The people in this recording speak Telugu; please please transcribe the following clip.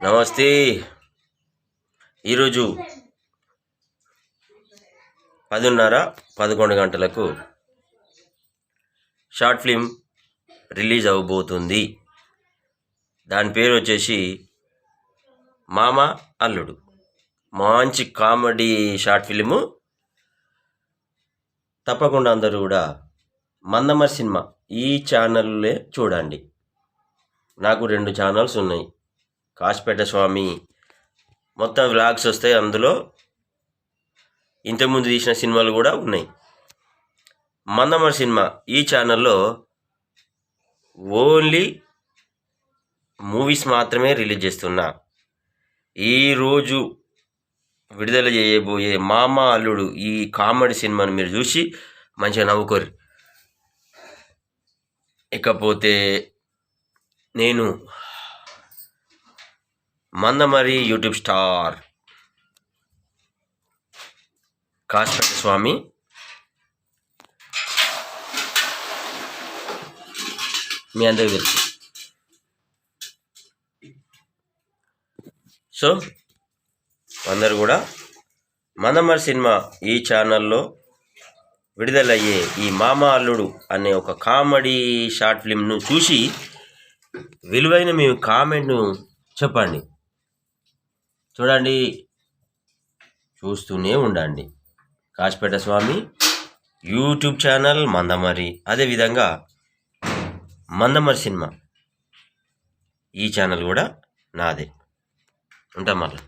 నమస్తే. ఈరోజు 10:30, 11 గంటలకు షార్ట్ ఫిల్మ్ రిలీజ్ అవ్వబోతుంది. దాని పేరు వచ్చేసి మామ అల్లుడు. మంచి కామెడీ షార్ట్ ఫిలిము. తప్పకుండా అందరూ కూడా మందమరి సినిమా ఈ ఛానల్లే చూడండి. నాకు 2 ఛానల్స్ ఉన్నాయి. కాశీపేట స్వామి మొత్తం వ్లాగ్స్ వస్తాయి. అందులో ఇంతకుముందు తీసిన సినిమాలు కూడా ఉన్నాయి. మందమరి సినిమా ఈ ఛానల్లో ఓన్లీ మూవీస్ మాత్రమే రిలీజ్ చేస్తున్నా. ఈరోజు విడుదల చేయబోయే మామ అల్లుడు ఈ కామెడీ సినిమాను మీరు చూసి మంచిగా నవ్వుకోరు. ఇకపోతే నేను మందమరి యూట్యూబ్ స్టార్ కాశీపేట స్వామి మీ అందరికీ తెలుసు. సో అందరు కూడా మందమరి సినిమా ఈ ఛానల్లో విడుదలయ్యే ఈ మామ అల్లుడు అనే ఒక కామెడీ షార్ట్ ఫిల్మ్ను చూసి విలువైన మీ కామెంట్ను చెప్పండి. చూడండి, చూస్తూనే ఉండండి. కాశీపేట స్వామి యూట్యూబ్ ఛానల్ మందమరి, అదేవిధంగా మందమరి సినిమా ఈ ఛానల్ కూడా నాదే. ఉంటాం మళ్ళీ.